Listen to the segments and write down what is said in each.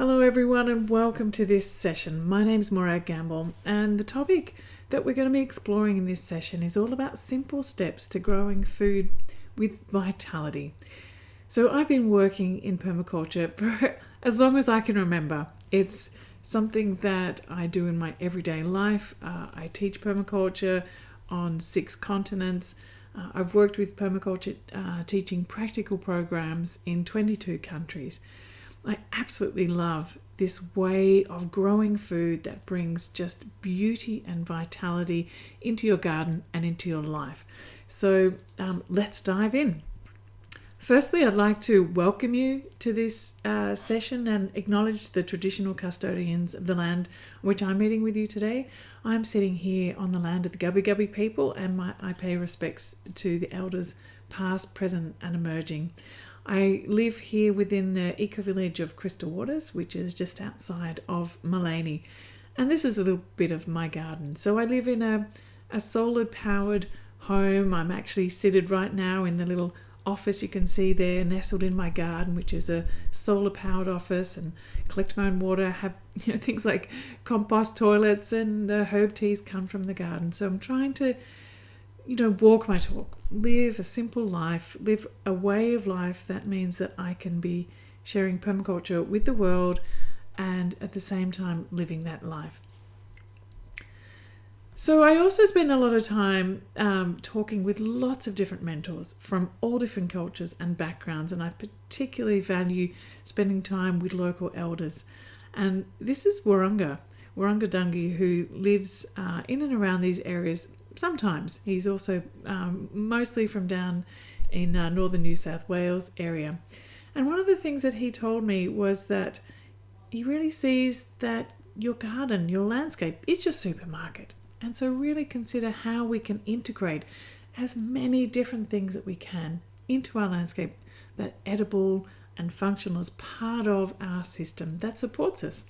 Hello everyone and welcome to this session. My name's Morag Gamble and the topic that we're going to be exploring in this session is all about simple steps to growing food with vitality. So I've been working in permaculture for as long as I can remember. It's something that I do in my everyday life. I teach permaculture on 6 continents. I've worked with permaculture teaching practical programs in 22 countries. I absolutely love this way of growing food that brings just beauty and vitality into your garden and into your life. So let's dive in. Firstly, I'd like to welcome you to this session and acknowledge the traditional custodians of the land on which I'm meeting with you today. I'm sitting here on the land of the Gubbi Gubbi people and I pay respects to the elders past, present and emerging. I live here within the eco-village of Crystal Waters, which is just outside of Mullaney. And this is a little bit of my garden. So I live in a solar-powered home. I'm actually seated right now in the little office you can see there, nestled in my garden, which is a solar-powered office, and collect my own water. I have things like compost toilets and herb teas come from the garden. So I'm trying to walk my talk, live a simple life, live a way of life that means that I can be sharing permaculture with the world and at the same time living that life. So I also spend a lot of time talking with lots of different mentors from all different cultures and backgrounds, and I particularly value spending time with local elders. And this is Wurrunga Dungi, who lives in and around these areas. Sometimes he's also mostly from down in northern New South Wales area. And one of the things that he told me was that he really sees that your garden, your landscape is your supermarket. And so really consider how we can integrate as many different things that we can into our landscape that edible and functional as part of our system that supports us.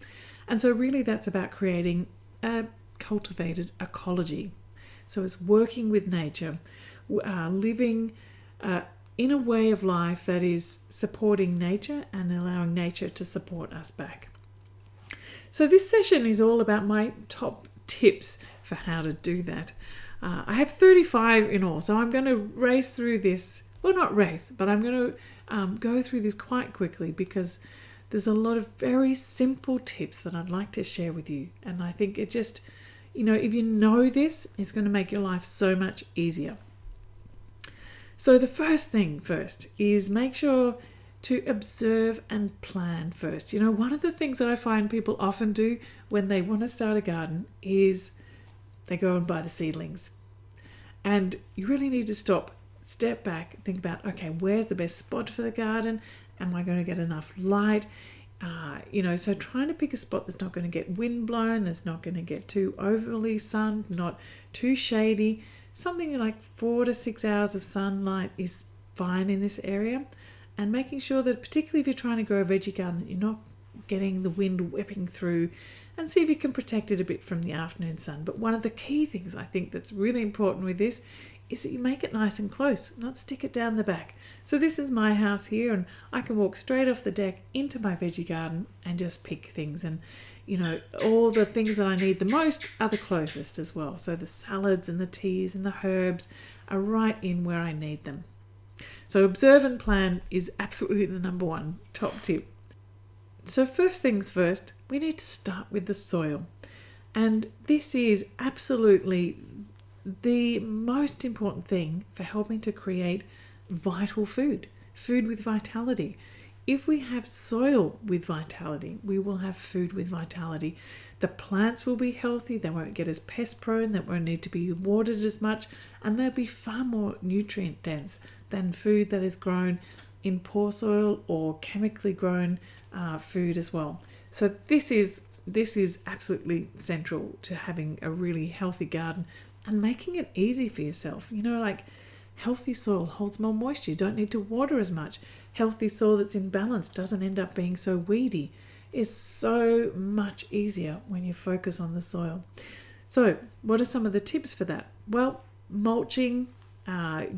And so really that's about creating a cultivated ecology. So it's working with nature, living in a way of life that is supporting nature and allowing nature to support us back. So this session is all about my top tips for how to do that. I have 35 in all, so I'm going to race through this. Well, not race, but I'm going to go through this quite quickly because there's a lot of very simple tips that I'd like to share with you. And I think it just... if you know this, it's going to make your life so much easier. So the first thing is make sure to observe and plan first. One of the things that I find people often do when they want to start a garden is they go and buy the seedlings. And you really need to step back, think about, okay, where's the best spot for the garden? Am I going to get enough light? So trying to pick a spot that's not going to get wind blown, that's not going to get too overly sun, not too shady. Something like 4 to 6 hours of sunlight is fine in this area. And making sure that particularly if you're trying to grow a veggie garden, that you're not getting the wind whipping through, and see if you can protect it a bit from the afternoon sun. But one of the key things I think that's really important with this is that you make it nice and close, not stick it down the back. So this is my house here and I can walk straight off the deck into my veggie garden and just pick things. And, all the things that I need the most are the closest as well. So the salads and the teas and the herbs are right in where I need them. So observe and plan is absolutely the number one top tip. So first things first, we need to start with the soil. And this is absolutely the most important thing for helping to create vital food with vitality. If we have soil with vitality, we will have food with vitality. The plants will be healthy, they won't get as pest prone, they won't need to be watered as much, and they'll be far more nutrient dense than food that is grown in poor soil or chemically grown food as well. So this is absolutely central to having a really healthy garden and making it easy for yourself. Healthy soil holds more moisture. You don't need to water as much. Healthy soil that's in balance doesn't end up being so weedy. It's so much easier when you focus on the soil. So what are some of the tips for that? Well, mulching,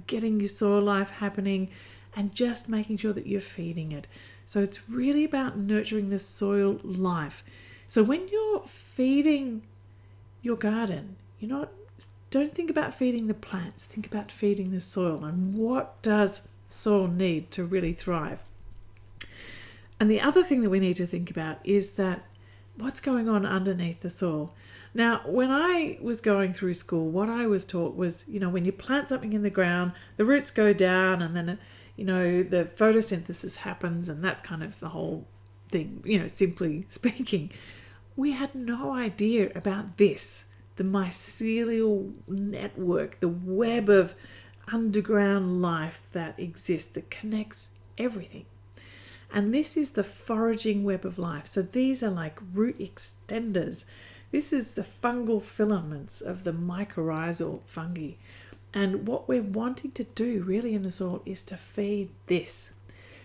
getting your soil life happening, and just making sure that you're feeding it. So it's really about nurturing the soil life. So when you're feeding your garden, don't think about feeding the plants, think about feeding the soil and what does soil need to really thrive. And the other thing that we need to think about is that what's going on underneath the soil. Now, when I was going through school, what I was taught was, when you plant something in the ground, the roots go down and then, the photosynthesis happens, and that's kind of the whole thing, simply speaking. We had no idea about this, the mycelial network, the web of underground life that exists, that connects everything. And this is the foraging web of life. So these are like root extenders. This is the fungal filaments of the mycorrhizal fungi. And what we're wanting to do really in the soil is to feed this,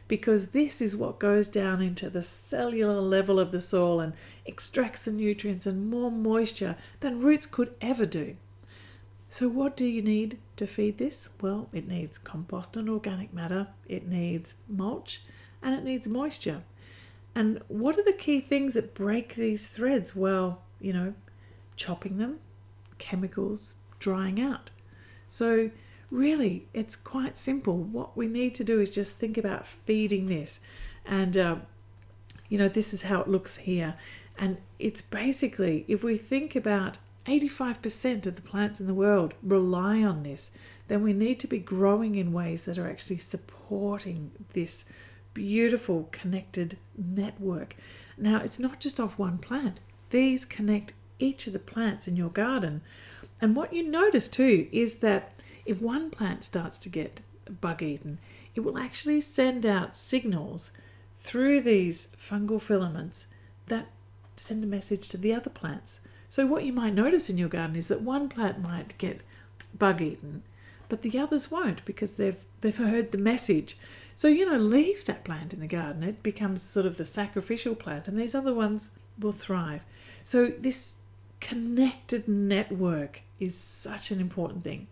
because this is what goes down into the cellular level of the soil and extracts the nutrients and more moisture than roots could ever do. So what do you need to feed this? Well, it needs compost and organic matter, it needs mulch, and it needs moisture. And what are the key things that break these threads? Well, chopping them, chemicals, drying out. So really, it's quite simple. What we need to do is just think about feeding this. And, this is how it looks here. And it's basically, if we think about 85% of the plants in the world rely on this, then we need to be growing in ways that are actually supporting this beautiful connected network. Now, it's not just of one plant. These connect each of the plants in your garden. And what you notice too is that if one plant starts to get bug eaten, it will actually send out signals through these fungal filaments that send a message to the other plants. So what you might notice in your garden is that one plant might get bug eaten, but the others won't, because they've heard the message. So, leave that plant in the garden. It becomes sort of the sacrificial plant, and these other ones will thrive. So this connected network is such an important thing,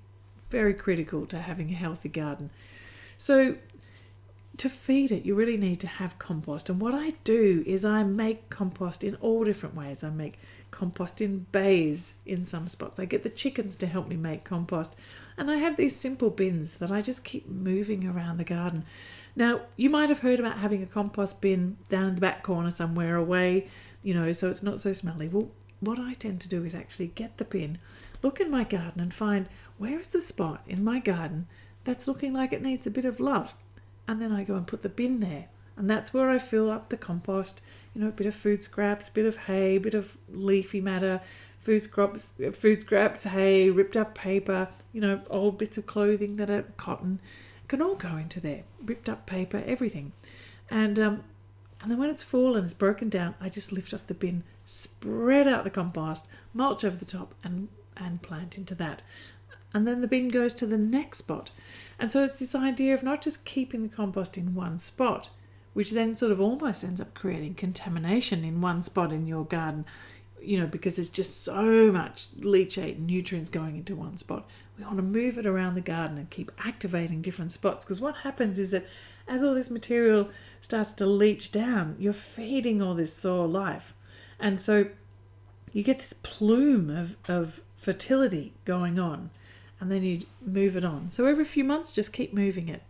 very critical to having a healthy garden. So to feed it, you really need to have compost. And what I do is I make compost in all different ways. I make compost in bays in some spots. I get the chickens to help me make compost. And I have these simple bins that I just keep moving around the garden. Now, you might have heard about having a compost bin down in the back corner somewhere away, so it's not so smelly. Well, what I tend to do is actually get the bin, look in my garden and find where is the spot in my garden that's looking like it needs a bit of love. And then I go and put the bin there. And that's where I fill up the compost, a bit of food scraps, a bit of hay, a bit of leafy matter, food scraps, hay, ripped up paper, old bits of clothing that are cotton, can all go into there. Ripped up paper, everything. And then when it's full and it's broken down, I just lift off the bin, spread out the compost, mulch over the top and plant into that. And then the bin goes to the next spot. And so it's this idea of not just keeping the compost in one spot, which then sort of almost ends up creating contamination in one spot in your garden, because there's just so much leachate and nutrients going into one spot. We want to move it around the garden and keep activating different spots, because what happens is that as all this material starts to leach down, you're feeding all this soil life. And so you get this plume of fertility going on, and then you move it on. So every few months, just keep moving it.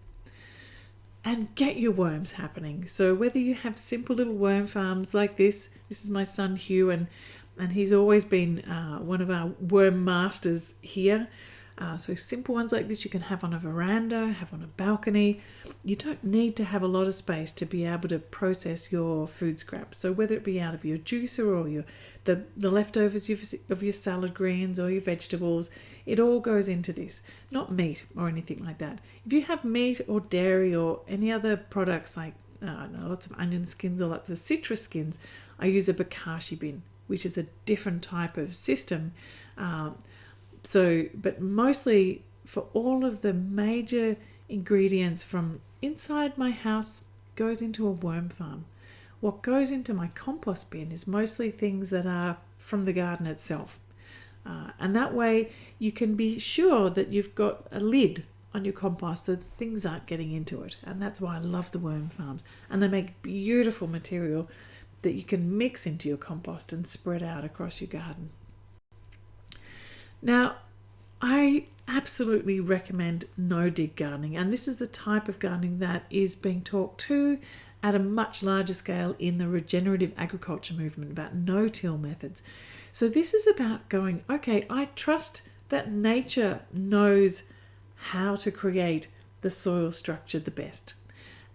And get your worms happening. So whether you have simple little worm farms like this is my son Hugh, and he's always been one of our worm masters here. So simple ones like this you can have on a veranda, have on a balcony. You don't need to have a lot of space to be able to process your food scraps. So whether it be out of your juicer or the leftovers of your salad greens or your vegetables, it all goes into this. Not meat or anything like that. If you have meat or dairy or any other products like lots of onion skins or lots of citrus skins, I use a bokashi bin, which is a different type of system. But mostly for all of the major ingredients from inside my house goes into a worm farm. What goes into my compost bin is mostly things that are from the garden itself. And that way you can be sure that you've got a lid on your compost so that things aren't getting into it. And that's why I love the worm farms. And they make beautiful material that you can mix into your compost and spread out across your garden. Now, I absolutely recommend no-dig gardening, and this is the type of gardening that is being talked to at a much larger scale in the regenerative agriculture movement about no-till methods. So this is about going, okay, I trust that nature knows how to create the soil structure the best.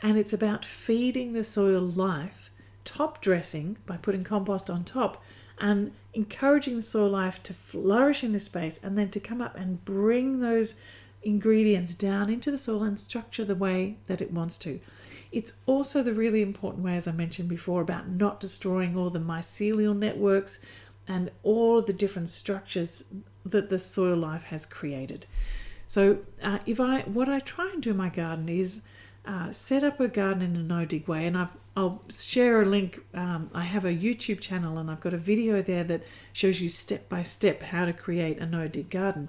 And it's about feeding the soil life, top dressing by putting compost on top, and encouraging the soil life to flourish in this space, and then to come up and bring those ingredients down into the soil and structure the way that it wants to. It's also the really important way, as I mentioned before, about not destroying all the mycelial networks and all the different structures that the soil life has created. So what I try and do in my garden is set up a garden in a no-dig way, and I'll share a link. I have a YouTube channel, and I've got a video there that shows you step by step how to create a no-dig garden.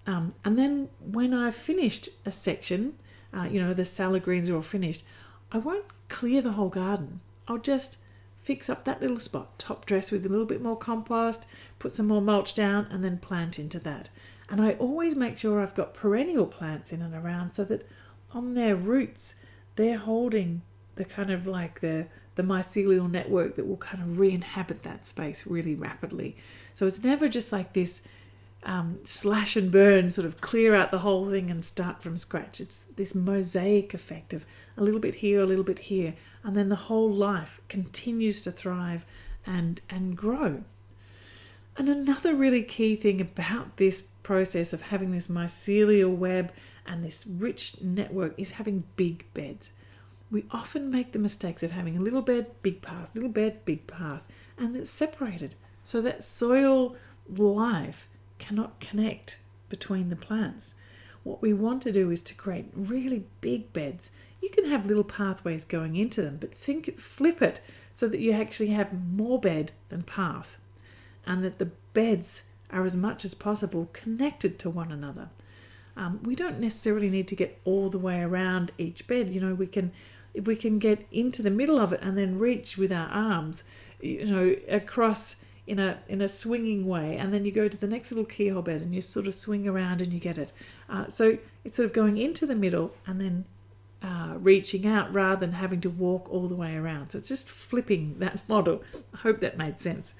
And then when I've finished a section, the salad greens are all finished, I won't clear the whole garden. I'll just fix up that little spot, top dress with a little bit more compost, put some more mulch down, and then plant into that. And I always make sure I've got perennial plants in and around so that on their roots, they're holding the kind of like the mycelial network that will kind of re-inhabit that space really rapidly. So it's never just like this slash and burn, sort of clear out the whole thing and start from scratch. It's this mosaic effect of a little bit here, a little bit here, and then the whole life continues to thrive and grow. And another really key thing about this process of having this mycelial web and this rich network is having big beds. We often make the mistakes of having a little bed, big path, little bed, big path, and it's separated. So that soil life cannot connect between the plants. What we want to do is to create really big beds. You can have little pathways going into them, but flip it so that you actually have more bed than path, and that the beds are as much as possible connected to one another. We don't necessarily need to get all the way around each bed. If we can get into the middle of it and then reach with our arms, across in a swinging way, and then you go to the next little keyhole bed and you sort of swing around and you get it. So it's sort of going into the middle and then reaching out rather than having to walk all the way around. So it's just flipping that model. I hope that made sense.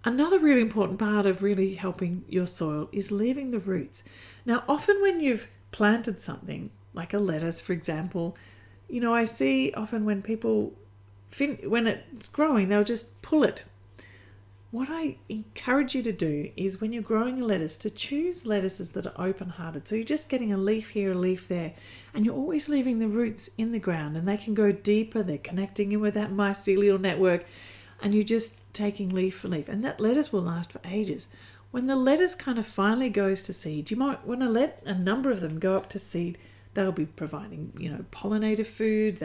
Another really important part of really helping your soil is leaving the roots. Now, often when you've planted something, like a lettuce, for example, I see often when people, when it's growing, they'll just pull it. What I encourage you to do is when you're growing a lettuce, to choose lettuces that are open-hearted. So you're just getting a leaf here, a leaf there, and you're always leaving the roots in the ground, and they can go deeper. They're connecting in with that mycelial network, and you're just taking leaf for leaf, and that lettuce will last for ages. When the lettuce kind of finally goes to seed, you might want to let a number of them go up to seed. They'll be providing, pollinator food.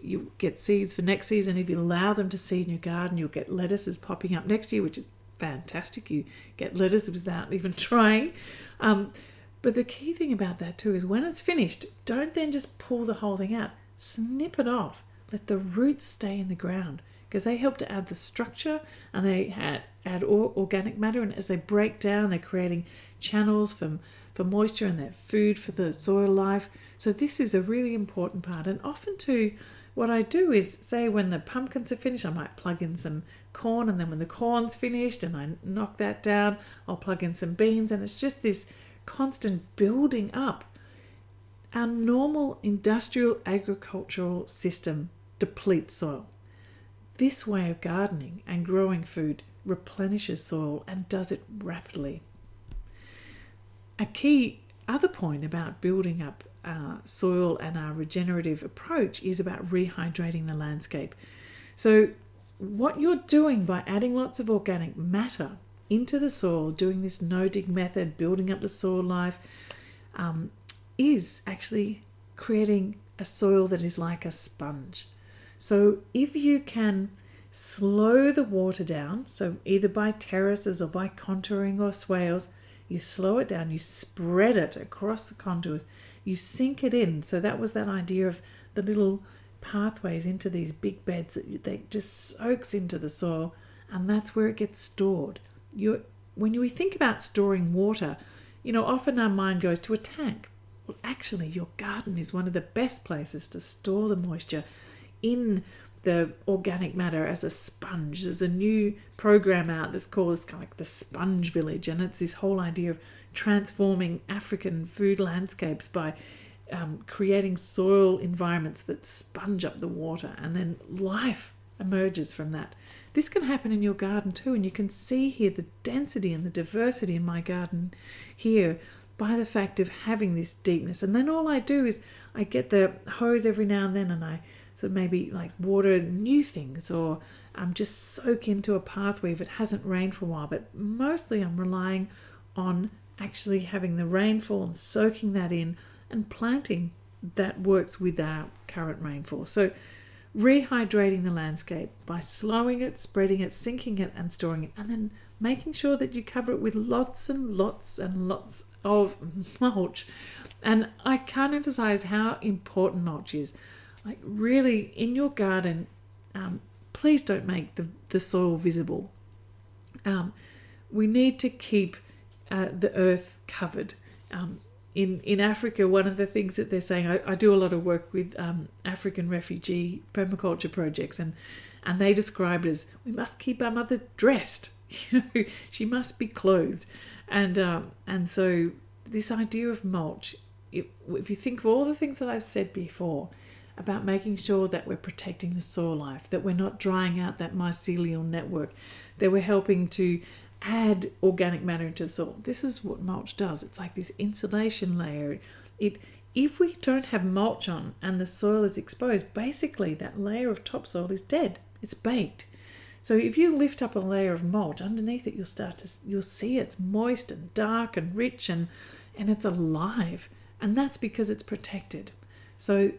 You get seeds for next season. If you allow them to seed in your garden, you'll get lettuces popping up next year, which is fantastic. You get lettuce without even trying. But the key thing about that too is when it's finished, don't then just pull the whole thing out. Snip it off. Let the roots stay in the ground, because they help to add the structure, and they add organic matter, and as they break down, they're creating channels for moisture, and they're food for the soil life. So this is a really important part. And often too, what I do is, say when the pumpkins are finished, I might plug in some corn, and then when the corn's finished and I knock that down, I'll plug in some beans, and it's just this constant building up. Our normal industrial agricultural system depletes soil. This way of gardening and growing food replenishes soil and does it rapidly. A key other point about building up soil and our regenerative approach is about rehydrating the landscape. So what you're doing by adding lots of organic matter into the soil, doing this no-dig method, building up the soil life, is actually creating a soil that is like a sponge. So if you can slow the water down, so either by terraces or by contouring or swales, You slow it down, you spread it across the contours, you sink it in. So that was that idea of the little pathways into these big beds that just soaks into the soil, and that's where it gets stored. When we think about storing water, often our mind goes to a tank. Well, actually, your garden is one of the best places to store the moisture in the organic matter as a sponge. There's a new program out that's called, it's kind of like the Sponge Village, and it's this whole idea of transforming African food landscapes by creating soil environments that sponge up the water, and then life emerges from that. This can happen in your garden too, and you can see here the density and the diversity in my garden here by the fact of having this deepness. And then all I do is I get the hose every now and then, and I sort of maybe like water new things, or just soak into a pathway if it hasn't rained for a while. But mostly I'm relying on actually having the rainfall and soaking that in, and planting that works with our current rainfall. So rehydrating the landscape by slowing it, spreading it, sinking it, and storing it, and then making sure that you cover it with lots and lots and lots of mulch. And I can't emphasize how important mulch is. Like, really, in your garden, please don't make the soil visible. We need to keep the earth covered. In Africa, one of the things that they're saying, I do a lot of work with African refugee permaculture projects, and they describe it as, we must keep our mother dressed. She must be clothed. And so this idea of mulch, if you think of all the things that I've said before about making sure that we're protecting the soil life, that we're not drying out that mycelial network, that we're helping to add organic matter into the soil. This is what mulch does. It's like this insulation layer. If we don't have mulch on and the soil is exposed, basically that layer of topsoil is dead. It's baked. So if you lift up a layer of mulch, underneath it you'll see it's moist and dark and rich and it's alive. And that's because it's protected. So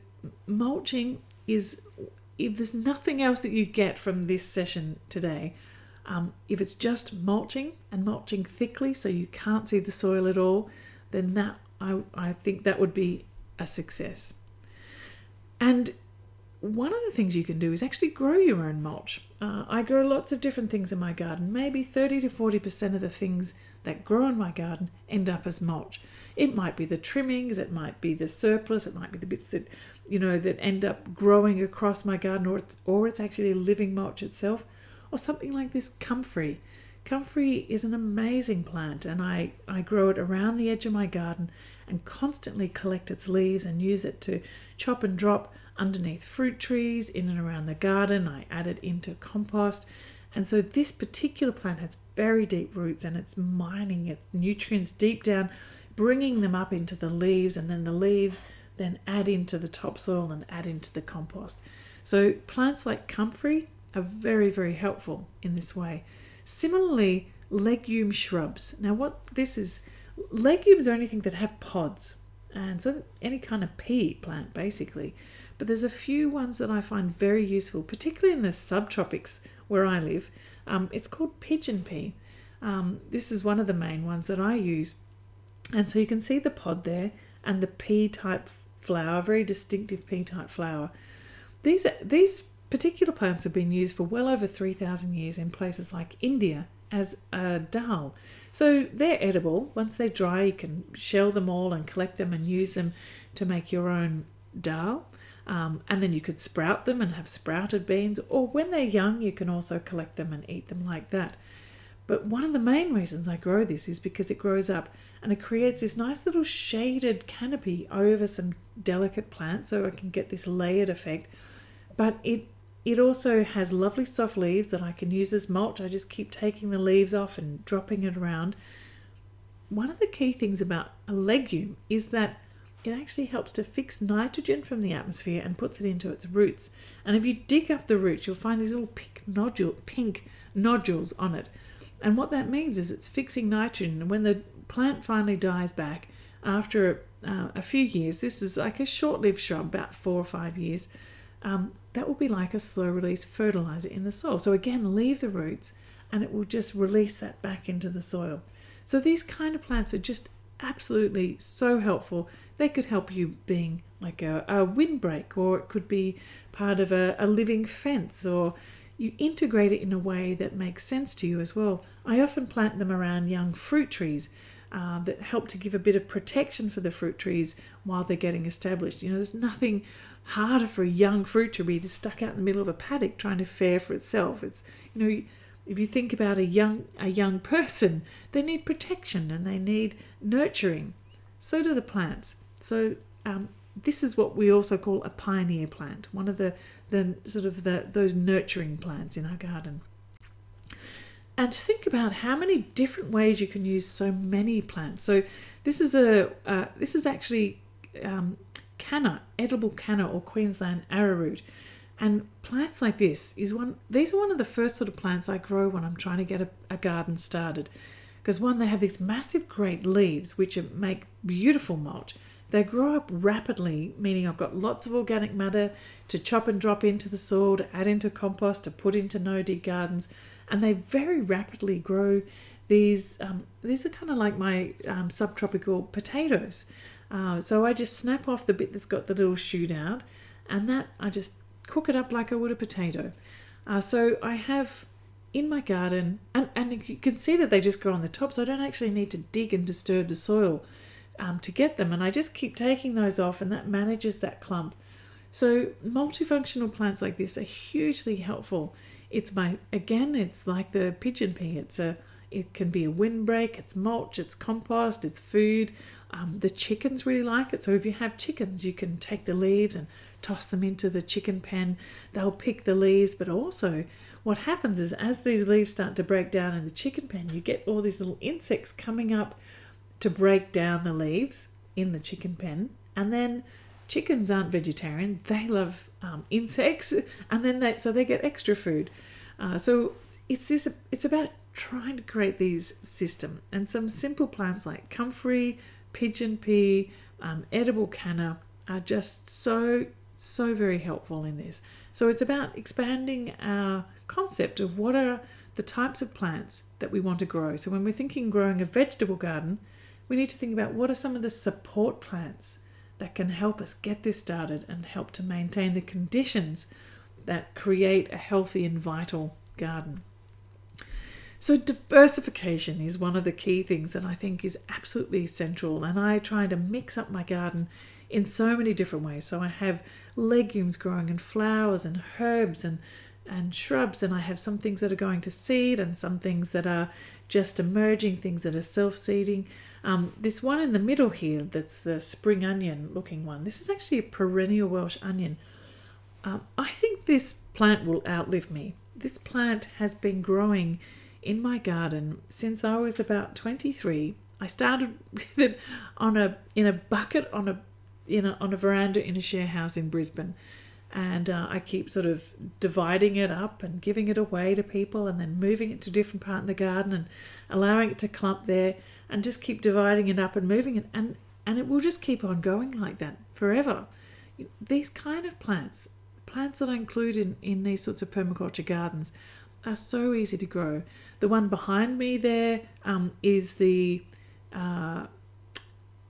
mulching is, if there's nothing else that you get from this session today, if it's just mulching and mulching thickly so you can't see the soil at all, then that I think that would be a success. And one of the things you can do is actually grow your own mulch. I grow lots of different things in my garden. Maybe 30 to 40% of the things that grow in my garden end up as mulch. It might be the trimmings, it might be the surplus, it might be the bits that that end up growing across my garden, or it's actually living mulch itself, or something like this comfrey. Comfrey is an amazing plant, and I grow it around the edge of my garden and constantly collect its leaves and use it to chop and drop underneath fruit trees, in and around the garden. I add it into compost. And so this particular plant has very deep roots, and it's mining its nutrients deep down, bringing them up into the leaves, and then the leaves then add into the topsoil and add into the compost. So plants like comfrey are very, very helpful in this way. Similarly, legume shrubs. Now what this is, legumes are anything that have pods, and so any kind of pea plant basically. But there's a few ones that I find very useful, particularly in the subtropics where I live. It's called pigeon pea. This is one of the main ones that I use. And so you can see the pod there and the pea-type flower, very distinctive pea-type flower. These particular plants have been used for well over 3,000 years in places like India as a dal. So they're edible. Once they're dry, you can shell them all and collect them and use them to make your own dal. And then you could sprout them and have sprouted beans, or when they're young, you can also collect them and eat them like that. But one of the main reasons I grow this is because it grows up and it creates this nice little shaded canopy over some delicate plants, so I can get this layered effect. But it also has lovely soft leaves that I can use as mulch. I just keep taking the leaves off and dropping it around. One of the key things about a legume is that it actually helps to fix nitrogen from the atmosphere and puts it into its roots. And if you dig up the roots, you'll find these little pink nodules on it. And what that means is it's fixing nitrogen. And when the plant finally dies back after a few years, this is like a short-lived shrub, about 4 or 5 years, that will be like a slow-release fertilizer in the soil. So again, leave the roots and it will just release that back into the soil. So these kind of plants are just absolutely so helpful. They could help you being like a windbreak, or it could be part of a living fence, or you integrate it in a way that makes sense to you as well. I often plant them around young fruit trees that help to give a bit of protection for the fruit trees while they're getting established. There's nothing harder for a young fruit tree to stuck out in the middle of a paddock trying to fare for itself. It's, if you think about a young person, they need protection and they need nurturing. So do the plants. So this is what we also call a pioneer plant, one of the those nurturing plants in our garden. And think about how many different ways you can use so many plants. So this is actually canna, edible canna, or Queensland arrowroot. And plants like these are one of the first sort of plants I grow when I'm trying to get a garden started. Because one, they have these massive great leaves which make beautiful mulch. They grow up rapidly, meaning I've got lots of organic matter to chop and drop into the soil, to add into compost, to put into no-dig gardens. And they very rapidly grow these. These are kind of like my subtropical potatoes. So I just snap off the bit that's got the little shoot out, and that I just cook it up like I would a potato. So I have in my garden, and you can see that they just grow on the top, so I don't actually need to dig and disturb the soil to get them. And I just keep taking those off, and that manages that clump. So multifunctional plants like this are hugely helpful. It's like the pigeon pea. It can be a windbreak, it's mulch, it's compost, it's food. The chickens really like it. So if you have chickens, you can take the leaves and toss them into the chicken pen. They'll pick the leaves, but also what happens is as these leaves start to break down in the chicken pen, you get all these little insects coming up to break down the leaves in the chicken pen. And then chickens aren't vegetarian, they love insects, and then they get extra food. So it's about trying to create these system, and some simple plants like comfrey, pigeon pea, edible canna are just so very helpful in this. So it's about expanding our concept of what are the types of plants that we want to grow. So when we're thinking growing a vegetable garden, we need to think about what are some of the support plants that can help us get this started and help to maintain the conditions that create a healthy and vital garden. So diversification is one of the key things that I think is absolutely central, and I try to mix up my garden in so many different ways. So I have legumes growing and flowers and herbs and shrubs, and I have some things that are going to seed and some things that are just emerging, things that are self-seeding. This one in the middle here, that's the spring onion looking one, this is actually a perennial Welsh onion. I think this plant will outlive me. This plant has been growing in my garden since I was about 23. I started with it in a bucket on a veranda in a share house in Brisbane, and I keep sort of dividing it up and giving it away to people, and then moving it to a different part in the garden and allowing it to clump there, and just keep dividing it up and moving it, and it will just keep on going like that forever. These kind of plants that I include in these sorts of permaculture gardens are so easy to grow. The one behind me there is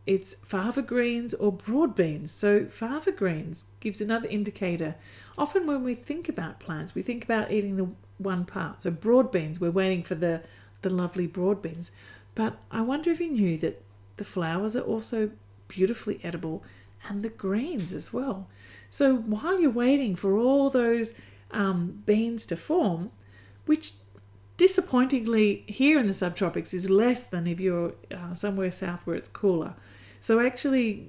it's fava greens or broad beans. So fava greens gives another indicator. Often when we think about plants, we think about eating the one part. So broad beans, we're waiting for the lovely broad beans. But I wonder if you knew that the flowers are also beautifully edible, and the greens as well. So while you're waiting for all those beans to form, which disappointingly here in the subtropics is less than if you're somewhere south where it's cooler. So actually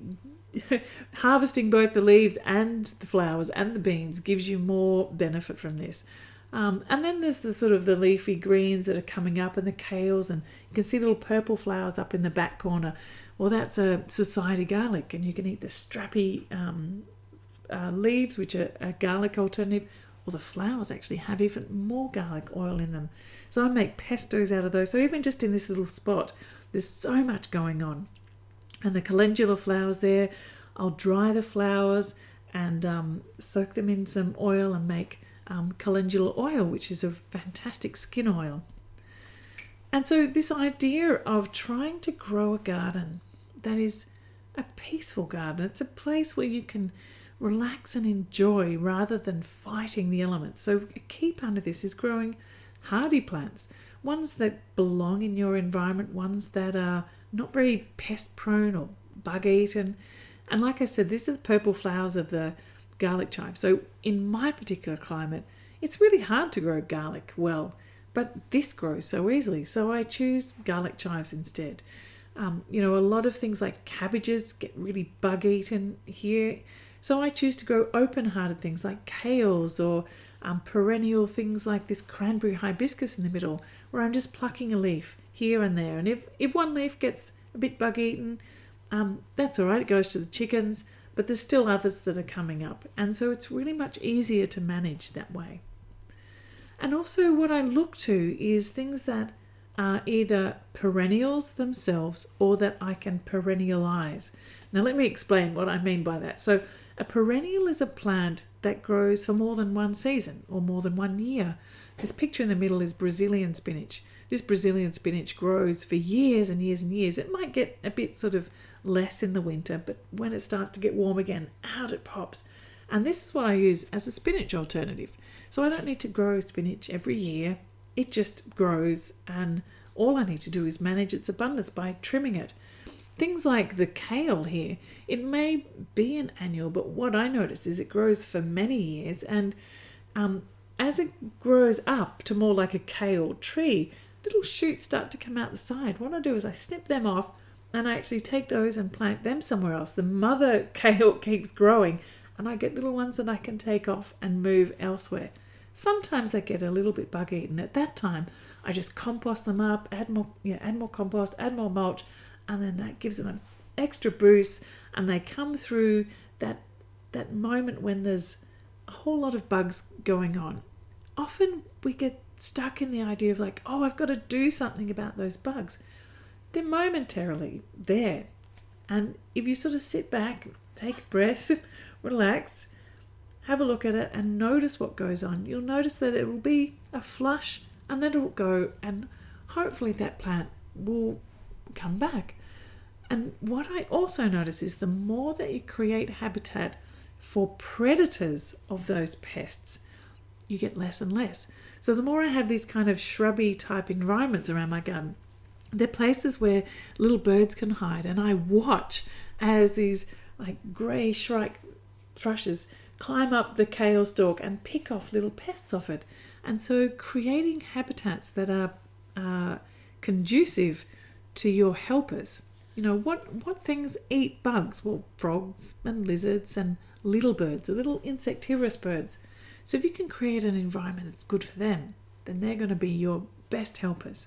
harvesting both the leaves and the flowers and the beans gives you more benefit from this. And then there's the sort of the leafy greens that are coming up, and the kales, and you can see little purple flowers up in the back corner. Well, that's a society garlic, and you can eat the strappy leaves, which are a garlic alternative. Well, the flowers actually have even more garlic oil in them. So I make pestos out of those. So even just in this little spot, there's so much going on. And the calendula flowers there, I'll dry the flowers and soak them in some oil and make calendula oil, which is a fantastic skin oil. And so this idea of trying to grow a garden that is a peaceful garden, it's a place where you can relax and enjoy rather than fighting the elements. So a key part of this is growing hardy plants, ones that belong in your environment, ones that are not very pest prone or bug eaten. And like I said, these are the purple flowers of the garlic chive. So in my particular climate, it's really hard to grow garlic well, but this grows so easily. So I choose garlic chives instead. A lot of things like cabbages get really bug eaten here. So I choose to grow open-hearted things like kales or perennial things like this cranberry hibiscus in the middle, where I'm just plucking a leaf here and there. And if one leaf gets a bit bug eaten, that's all right. It goes to the chickens, but there's still others that are coming up. And so it's really much easier to manage that way. And also what I look to is things that are either perennials themselves or that I can perennialize. Now let me explain what I mean by that. So a perennial is a plant that grows for more than one season or more than 1 year. This picture in the middle is Brazilian spinach. This Brazilian spinach grows for years and years and years. It might get a bit sort of less in the winter, but when it starts to get warm again, out it pops. And this is what I use as a spinach alternative. So I don't need to grow spinach every year. It just grows, and all I need to do is manage its abundance by trimming it. Things like the kale here, it may be an annual, but what I notice is it grows for many years, and as it grows up to more like a kale tree, little shoots start to come out the side. What I do is I snip them off, and I actually take those and plant them somewhere else. The mother kale keeps growing, and I get little ones that I can take off and move elsewhere. Sometimes they get a little bit bug eaten. At that time, I just compost them up, add more compost, add more mulch, and then that gives them an extra boost, and they come through that moment when there's a whole lot of bugs going on. Often we get stuck in the idea of like, oh, I've got to do something about those bugs. They're momentarily there. And if you sort of sit back, take a breath, relax, have a look at it and notice what goes on, you'll notice that it will be a flush and then it will go, and hopefully that plant will come back. And what I also notice is the more that you create habitat for predators of those pests, you get less and less. So the more I have these kind of shrubby type environments around my garden, they're places where little birds can hide, and I watch as these like grey shrike thrushes climb up the kale stalk and pick off little pests off it. And so creating habitats that are conducive to your helpers. What things eat bugs? Well, frogs and lizards and little birds, the little insectivorous birds. So if you can create an environment that's good for them, then they're going to be your best helpers.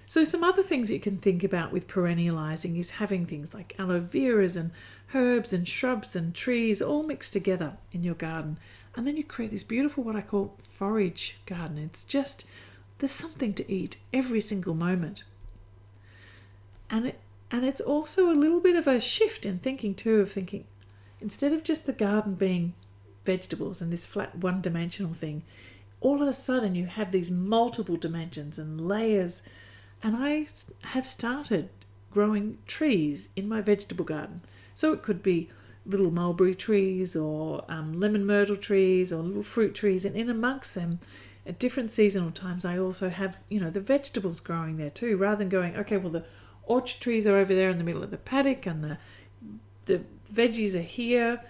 So some other things you can think about with perennializing is having things like aloe veras and herbs and shrubs and trees all mixed together in your garden. And then you create this beautiful, what I call forage garden. It's just, there's something to eat every single moment. And it's also a little bit of a shift in thinking too, of thinking, instead of just the garden being vegetables and this flat one-dimensional thing, all of a sudden you have these multiple dimensions and layers. And I have started growing trees in my vegetable garden. So it could be little mulberry trees or lemon myrtle trees or little fruit trees. And in amongst them, at different seasonal times, I also have, the vegetables growing there too. Rather than going, okay, well, the orchard trees are over there in the middle of the paddock and the veggies are here,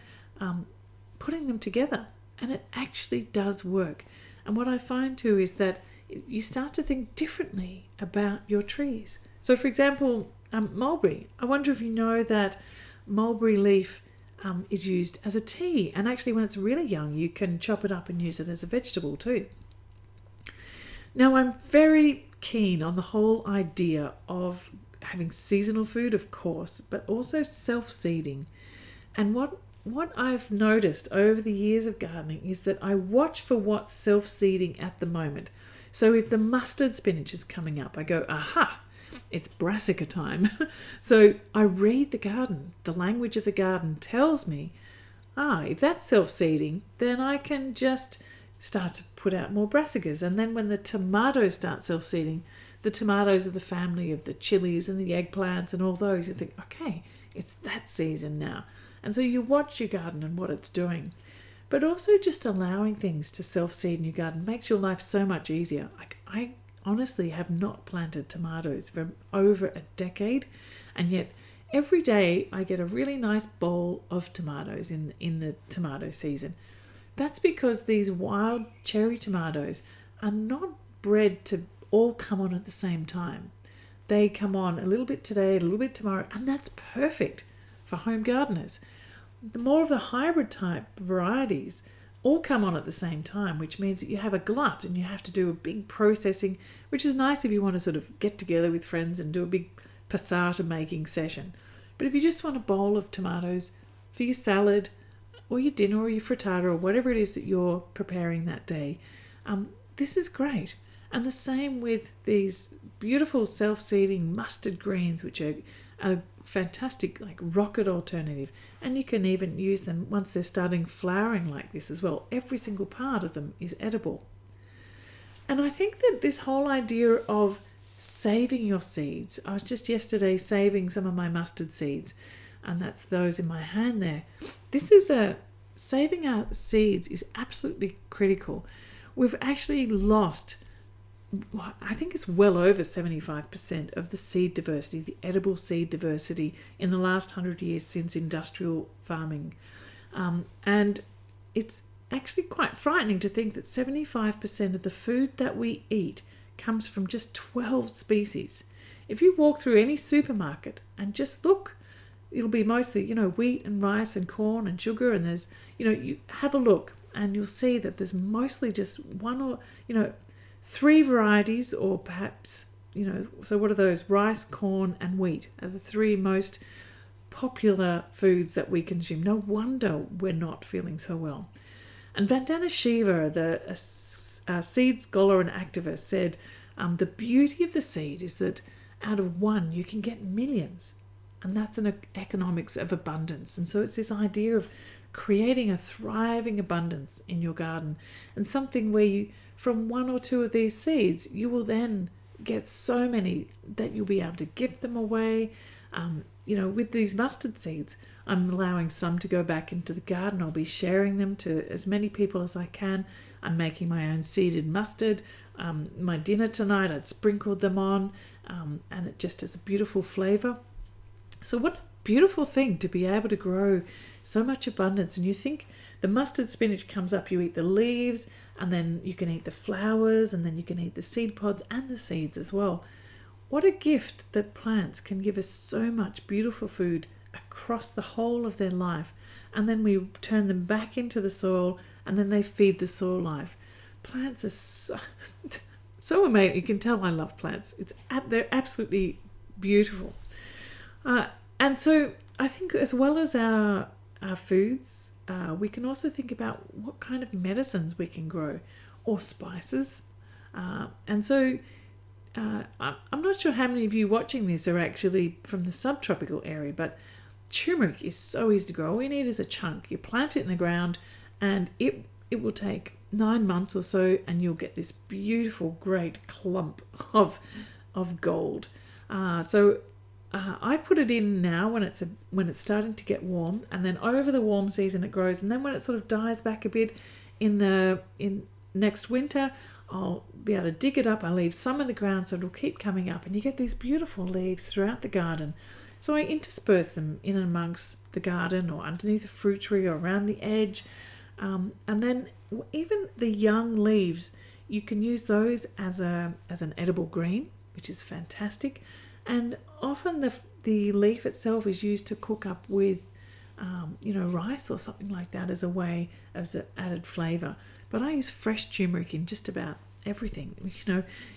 putting them together. And it actually does work. And what I find too is that you start to think differently about your trees. So for example, mulberry. I wonder if you know that mulberry leaf is used as a tea. And actually when it's really young, you can chop it up and use it as a vegetable too. Now I'm very keen on the whole idea of having seasonal food, of course, but also self-seeding. And what I've noticed over the years of gardening is that I watch for what's self-seeding at the moment. So if the mustard spinach is coming up, I go, aha, it's brassica time. So I read the garden. The language of the garden tells me, if that's self-seeding, then I can just start to put out more brassicas. And then when the tomatoes start self-seeding, the tomatoes are the family of the chilies and the eggplants and all those. You think, okay, it's that season now. And so you watch your garden and what it's doing. But also just allowing things to self-seed in your garden makes your life so much easier. Like, I honestly have not planted tomatoes for over a decade, and yet every day I get a really nice bowl of tomatoes in the tomato season. That's because these wild cherry tomatoes are not bred to all come on at the same time. They come on a little bit today, a little bit tomorrow, and that's perfect for home gardeners. The more of the hybrid type varieties all come on at the same time, which means that you have a glut and you have to do a big processing, which is nice if you want to sort of get together with friends and do a big passata making session. But if you just want a bowl of tomatoes for your salad or your dinner or your frittata or whatever it is that you're preparing that day, this is great. And the same with these beautiful self-seeding mustard greens, which are a fantastic like rocket alternative. And you can even use them once they're starting flowering like this as well. Every single part of them is edible. And I think that this whole idea of saving your seeds, I was just yesterday saving some of my mustard seeds, and that's those in my hand there. Saving our seeds is absolutely critical. We've actually lost, I think it's well over 75% of the seed diversity, the edible seed diversity in the last 100 years since industrial farming. And it's actually quite frightening to think that 75% of the food that we eat comes from just 12 species. If you walk through any supermarket and just look, it'll be mostly, wheat and rice and corn and sugar, and there's, you have a look and you'll see that there's mostly just one or, 3 varieties, or perhaps, so what are those? Rice, corn and wheat are the 3 most popular foods that we consume. No wonder we're not feeling so well. And Vandana Shiva, the seed scholar and activist, said the beauty of the seed is that out of one you can get millions, and that's an economics of abundance. And so it's this idea of creating a thriving abundance in your garden, and something where you, from 1 or 2 of these seeds, you will then get so many that you'll be able to give them away. With these mustard seeds, I'm allowing some to go back into the garden. I'll be sharing them to as many people as I can. I'm making my own seeded mustard. My dinner tonight, I'd sprinkled them on, and it just has a beautiful flavour. So what a beautiful thing to be able to grow so much abundance. And you think the mustard spinach comes up, you eat the leaves, and then you can eat the flowers, and then you can eat the seed pods and the seeds as well. What a gift that plants can give us so much beautiful food across the whole of their life, and then we turn them back into the soil, and then they feed the soil life. Plants are so amazing. You can tell I love plants. They're absolutely beautiful. And so I think, as well as our foods, we can also think about what kind of medicines we can grow, or spices. And so I'm not sure how many of you watching this are actually from the subtropical area, but turmeric is so easy to grow. All you need is a chunk. You plant it in the ground, and it will take 9 months or so, and you'll get this beautiful, great clump of gold. I put it in now when it's starting to get warm, and then over the warm season it grows, and then when it sort of dies back a bit in next winter, I'll be able to dig it up. I leave some in the ground so it'll keep coming up, and you get these beautiful leaves throughout the garden. So I intersperse them in amongst the garden, or underneath a fruit tree, or around the edge. And then even the young leaves, you can use those as an edible green, which is fantastic. And often the leaf itself is used to cook up with, rice or something like that, as a way, as an added flavour. But I use fresh turmeric in just about everything,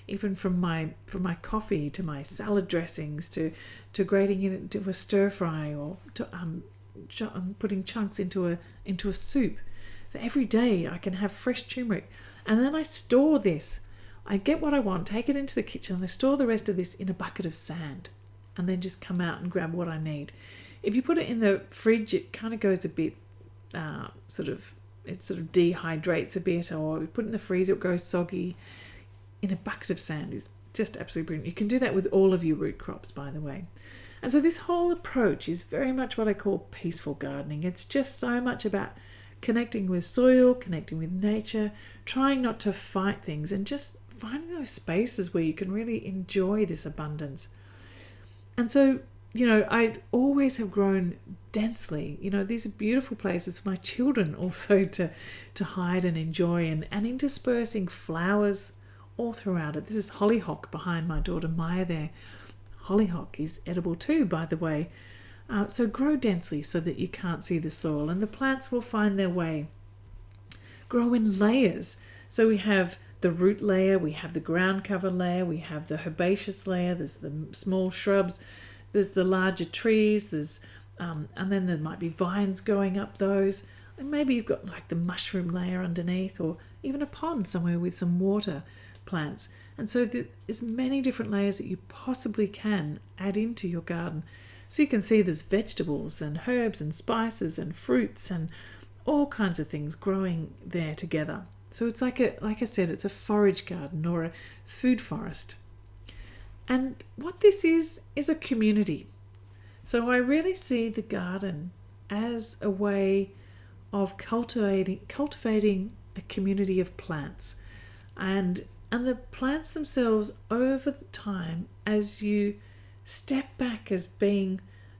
even from my coffee to my salad dressings to grating it into a stir fry, or to putting chunks into a soup. So every day I can have fresh turmeric, and then I store this. I get what I want, take it into the kitchen, and I store the rest of this in a bucket of sand, and then just come out and grab what I need. If you put it in the fridge, it kind of goes a bit it sort of dehydrates a bit, or you put it in the freezer, it goes soggy. In a bucket of sand is just absolutely brilliant. You can do that with all of your root crops, by the way. And so this whole approach is very much what I call peaceful gardening. It's just so much about connecting with soil, connecting with nature, trying not to fight things, and just finding those spaces where you can really enjoy this abundance. And so, I always have grown densely. These are beautiful places for my children also to hide and enjoy, and interspersing flowers all throughout it. This is hollyhock behind my daughter Maya there. Hollyhock is edible too, by the way. So grow densely so that you can't see the soil, and the plants will find their way. Grow in layers. So we have the root layer, we have the ground cover layer, we have the herbaceous layer, there's the small shrubs, there's the larger trees, and then there might be vines going up those, and maybe you've got like the mushroom layer underneath, or even a pond somewhere with some water plants. And so there's many different layers that you possibly can add into your garden. So you can see there's vegetables and herbs and spices and fruits and all kinds of things growing there together. So it's like I said, it's a forage garden or a food forest. And what this is a community. So I really see the garden as a way of cultivating a community of plants. And the plants themselves over time, as you step back as being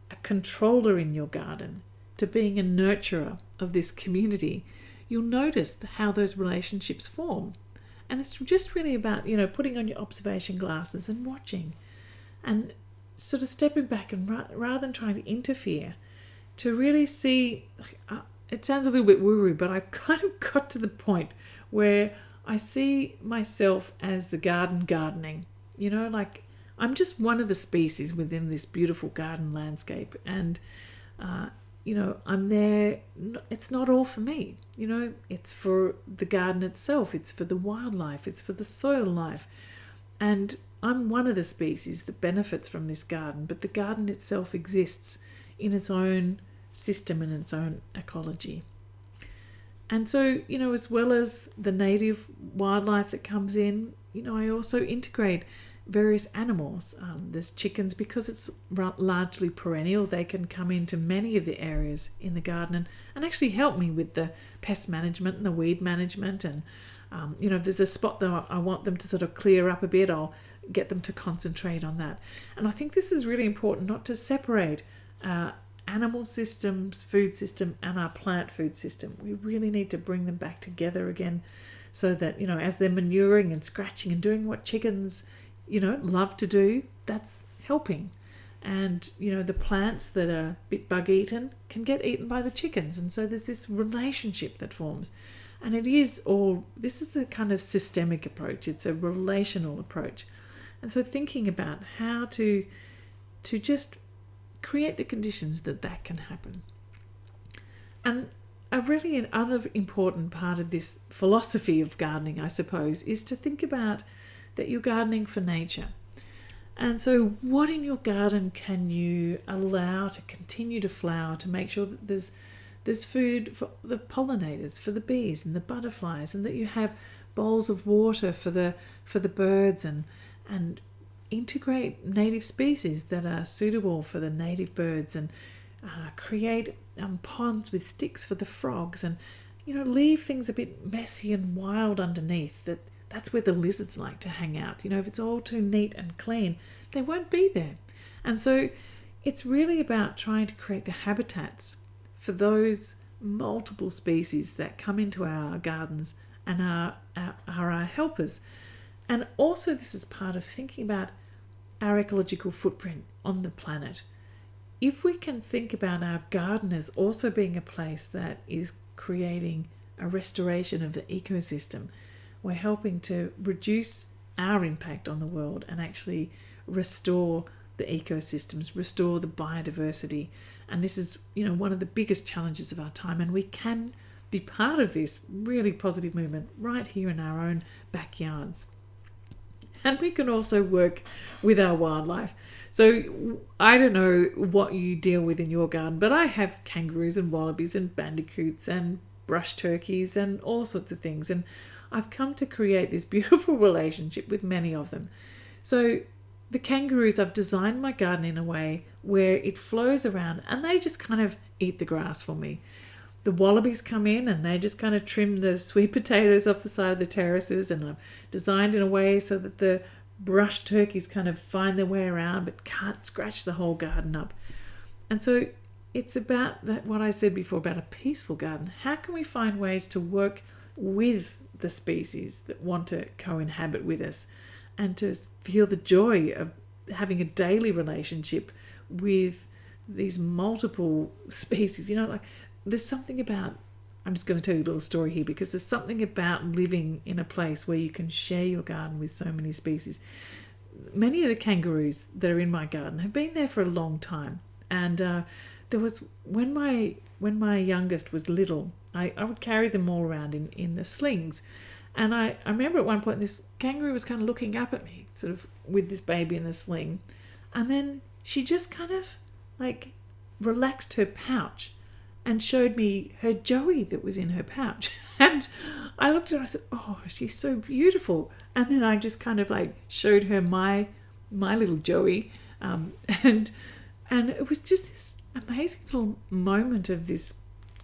a controller in your garden to being a nurturer of this community, you'll notice how those relationships form. And it's just really about, putting on your observation glasses and watching and sort of stepping back, and rather than trying to interfere, to really see, it sounds a little bit woo-woo, but I've kind of got to the point where I see myself as the gardening, like I'm just one of the species within this beautiful garden landscape. And, I'm there. It's not all for me, it's for the garden itself. It's for the wildlife. It's for the soil life. And I'm one of the species that benefits from this garden, but the garden itself exists in its own system and its own ecology. And so, as well as the native wildlife that comes in, I also integrate various animals. There's chickens, because it's largely perennial. They can come into many of the areas in the garden and actually help me with the pest management and the weed management. And, if there's a spot that I want them to sort of clear up a bit, I'll get them to concentrate on that. And I think this is really important, not to separate animal systems, food system, and our plant food system. We really need to bring them back together again, so that, as they're manuring and scratching and doing what chickens, love to do, that's helping. And, the plants that are a bit bug eaten can get eaten by the chickens. And so there's this relationship that forms. And this is the kind of systemic approach. It's a relational approach. And so thinking about how to just create the conditions that can happen. And a really other important part of this philosophy of gardening, I suppose, is to think about that you're gardening for nature. And so what in your garden can you allow to continue to flower, to make sure that there's food for the pollinators, for the bees and the butterflies, and that you have bowls of water for the birds, and integrate native species that are suitable for the native birds, and create ponds with sticks for the frogs, and leave things a bit messy and wild underneath. That's where the lizards like to hang out. If it's all too neat and clean, they won't be there. And so it's really about trying to create the habitats for those multiple species that come into our gardens and are our helpers. And also this is part of thinking about our ecological footprint on the planet. If we can think about our garden as also being a place that is creating a restoration of the ecosystem, we're helping to reduce our impact on the world and actually restore the ecosystems, restore the biodiversity. And this is, one of the biggest challenges of our time. And we can be part of this really positive movement right here in our own backyards. And we can also work with our wildlife. So I don't know what you deal with in your garden, but I have kangaroos and wallabies and bandicoots and brush turkeys and all sorts of things. And I've come to create this beautiful relationship with many of them. So the kangaroos, I've designed my garden in a way where it flows around and they just kind of eat the grass for me. The wallabies come in and they just kind of trim the sweet potatoes off the side of the terraces, and I've designed in a way so that the brush turkeys kind of find their way around but can't scratch the whole garden up. And so it's about that, what I said before about a peaceful garden. How can we find ways to work with the species that want to co-inhabit with us and to feel the joy of having a daily relationship with these multiple species? Like there's something about, I'm just going to tell you a little story here, because there's something about living in a place where you can share your garden with so many species. Many of the kangaroos that are in my garden have been there for a long time. And there was, when my youngest was little, I would carry them all around in the slings. And I remember at one point this kangaroo was kind of looking up at me, sort of with this baby in the sling. And then she just kind of like relaxed her pouch and showed me her Joey that was in her pouch. And I looked at her and I said, oh, she's so beautiful. And then I just kind of like showed her my little Joey. And it was just this amazing little moment of this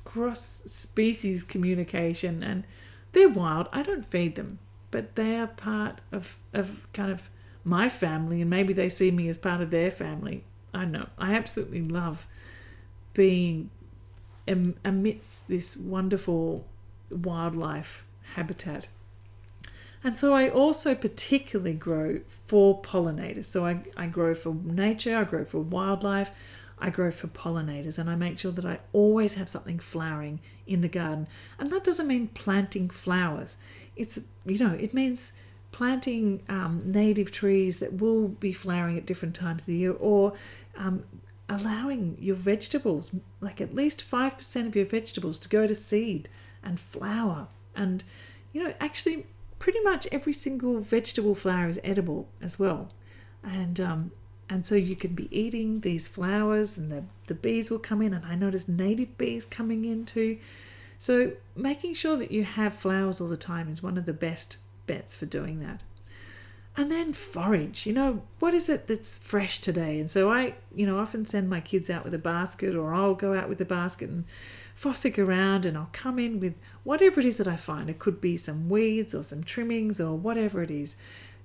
cross-species communication. And they're wild. I don't feed them, but they are part of kind of my family, and maybe they see me as part of their family. I don't know. I absolutely love being amidst this wonderful wildlife habitat. And so I also particularly grow for pollinators. So I grow for nature, I grow for wildlife, I grow for pollinators, and I make sure that I always have something flowering in the garden. And that doesn't mean planting flowers. It's, it means planting native trees that will be flowering at different times of the year, or allowing your vegetables, like at least 5% of your vegetables, to go to seed and flower. And, actually pretty much every single vegetable flower is edible as well. And so you can be eating these flowers, and the bees will come in, and I notice native bees coming in too. So making sure that you have flowers all the time is one of the best bets for doing that. And then forage, what is it that's fresh today? And so I, often send my kids out with a basket, or I'll go out with a basket and fossick around, and I'll come in with whatever it is that I find. It could be some weeds or some trimmings or whatever it is.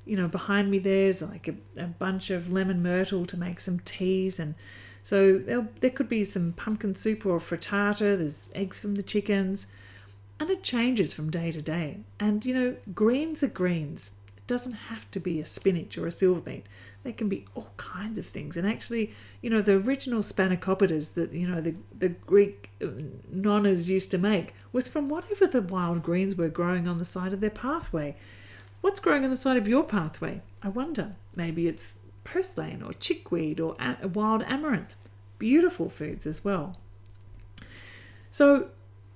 Behind me there's like a bunch of lemon myrtle to make some teas, and so there could be some pumpkin soup or frittata. There's eggs from the chickens, and it changes from day to day. And greens are greens. It doesn't have to be a spinach or a silver beet. They can be all kinds of things. And actually, the original spanakopittas that the Greek nonnas used to make was from whatever the wild greens were growing on the side of their pathway. What's growing on the side of your pathway? I wonder. Maybe it's purslane or chickweed or wild amaranth. Beautiful foods as well. So,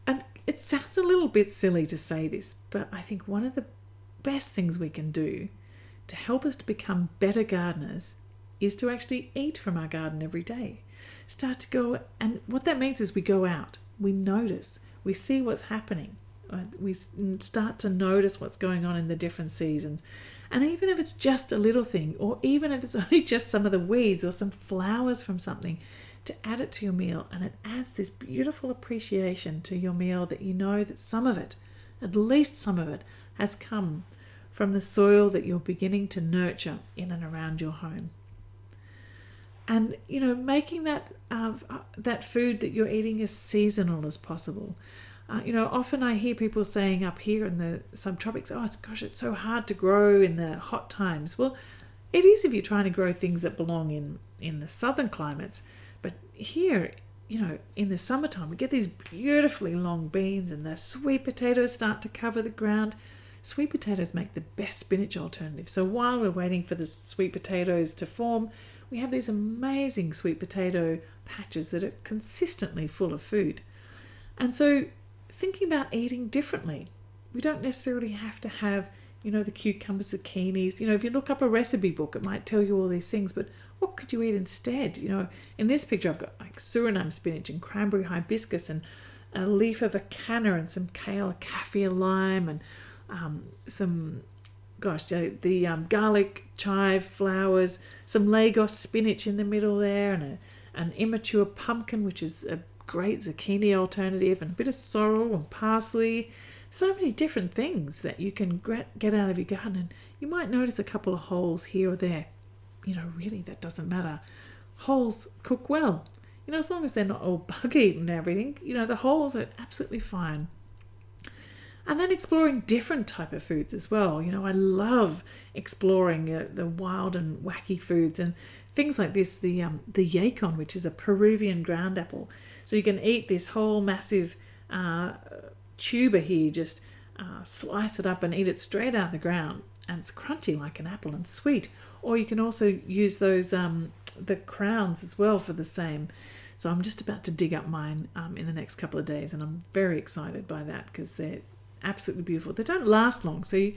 and it sounds a little bit silly to say this, but I think one of the best things we can do to help us to become better gardeners is to actually eat from our garden every day. Start to go, and what that means is we go out, we notice, we see what's happening. We start to notice what's going on in the different seasons. And even if it's just a little thing, or even if it's only just some of the weeds or some flowers from something, to add it to your meal, and it adds this beautiful appreciation to your meal that that some of it, at least some of it, has come from the soil that you're beginning to nurture in and around your home. And, making that food that you're eating as seasonal as possible. Often I hear people saying up here in the subtropics, it's so hard to grow in the hot times. Well, it is if you're trying to grow things that belong in the southern climates. But here, in the summertime, we get these beautifully long beans, and the sweet potatoes start to cover the ground. Sweet potatoes make the best spinach alternative. So while we're waiting for the sweet potatoes to form, we have these amazing sweet potato patches that are consistently full of food. And so thinking about eating differently. We don't necessarily have to have, the cucumbers, zucchinis. If you look up a recipe book, it might tell you all these things, but what could you eat instead? In this picture, I've got like Suriname spinach and cranberry hibiscus and a leaf of a canna and some kale, kaffir lime, and some garlic, chive, flowers, some Lagos spinach in the middle there, and an immature pumpkin, which is a great zucchini alternative, and a bit of sorrel and parsley. So many different things that you can get out of your garden, and you might notice a couple of holes here or there. Really, that doesn't matter. Holes cook well. As long as they're not all bug-eaten and everything, the holes are absolutely fine. And then exploring different type of foods as well. I love exploring the wild and wacky foods, and things like this, the yacon, which is a Peruvian ground apple. So you can eat this whole massive tuber here, just slice it up and eat it straight out of the ground, and it's crunchy like an apple and sweet. Or you can also use those the crowns as well for the same. So I'm just about to dig up mine in the next couple of days, and I'm very excited by that because they're absolutely beautiful. They don't last long, so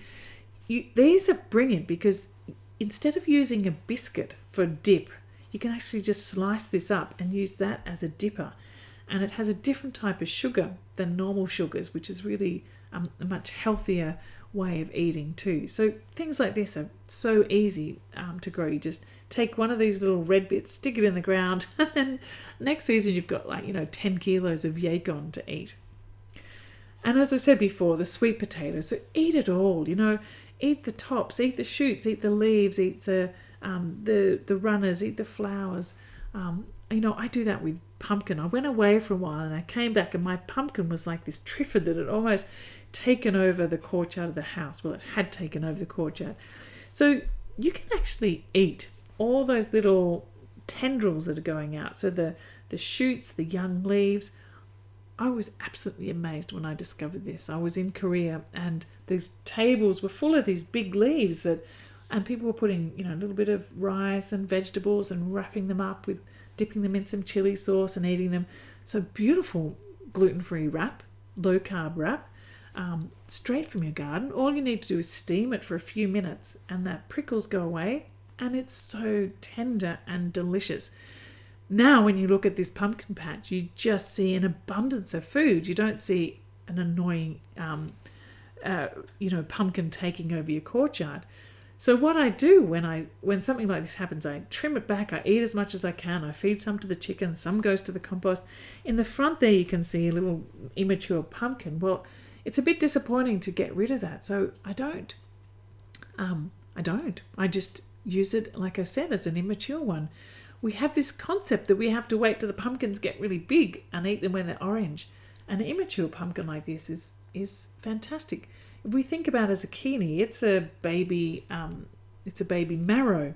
these are brilliant because instead of using a biscuit for dip, you can actually just slice this up and use that as a dipper. And it has a different type of sugar than normal sugars, which is really a much healthier way of eating too. So things like this are so easy to grow. You just take one of these little red bits, stick it in the ground, and then next season you've got 10 kilos of yacon to eat. And as I said before, the sweet potato, so eat it all, eat the tops, eat the shoots, eat the leaves, eat the runners, eat the flowers. I do that with pumpkin. I went away for a while and I came back and my pumpkin was like this triffid that had almost taken over the courtyard of the house. Well, it had taken over the courtyard. So you can actually eat all those little tendrils that are going out. So the shoots, the young leaves. I was absolutely amazed when I discovered this. I was in Korea and these tables were full of these big leaves and people were putting, a little bit of rice and vegetables and wrapping them up with, dipping them in some chili sauce and eating them. So beautiful gluten-free wrap, low-carb wrap, straight from your garden. All you need to do is steam it for a few minutes and that prickles go away, and it's so tender and delicious. Now, when you look at this pumpkin patch, you just see an abundance of food. You don't see an annoying, pumpkin taking over your courtyard. So what I do when something like this happens, I trim it back. I eat as much as I can. I feed some to the chickens. Some goes to the compost. In the front there, you can see a little immature pumpkin. Well, it's a bit disappointing to get rid of that. So I don't. I just use it, like I said, as an immature one. We have this concept that we have to wait till the pumpkins get really big and eat them when they're orange. An immature pumpkin like this is fantastic. If we think about a zucchini, it's a baby marrow.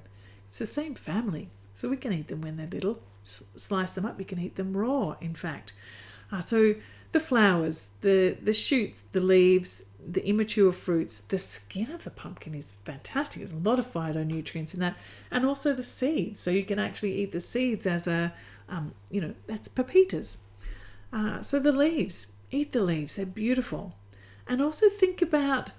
It's the same family. So we can eat them when they're little, slice them up. You can eat them raw, in fact. So the flowers, the shoots, the leaves, the immature fruits, the skin of the pumpkin is fantastic. There's a lot of phytonutrients in that, and also the seeds. So you can actually eat the seeds as that's pepitas. So the leaves, eat the leaves. They're beautiful. And also think about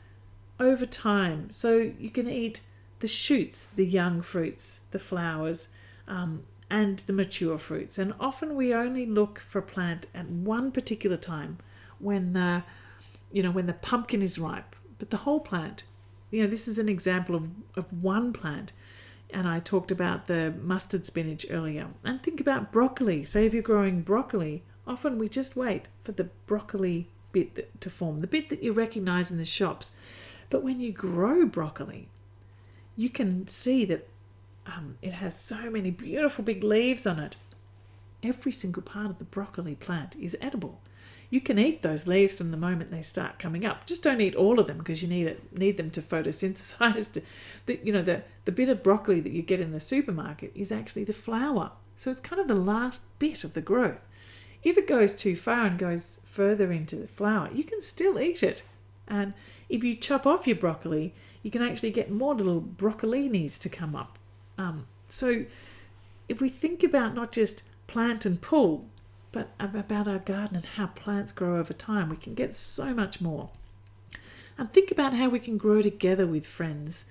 over time. So you can eat the shoots, the young fruits, the flowers, and the mature fruits. And often we only look for a plant at one particular time when the pumpkin is ripe. But the whole plant, this is an example of one plant. And I talked about the mustard spinach earlier. And think about broccoli. Say if you're growing broccoli, often we just wait for the broccoli bit to form, the bit that you recognize in the shops. But when you grow broccoli, you can see that it has so many beautiful big leaves on it. Every single part of the broccoli plant is edible. You can eat those leaves from the moment they start coming up. Just don't eat all of them because you need them to photosynthesize. The bit of broccoli that you get in the supermarket is actually the flower. So it's kind of the last bit of the growth. If it goes too far and goes further into the flower, you can still eat it. And if you chop off your broccoli, you can actually get more little broccolinis to come up. So if we think about not just plant and pull, but about our garden and how plants grow over time, we can get so much more. And think about how we can grow together with friends,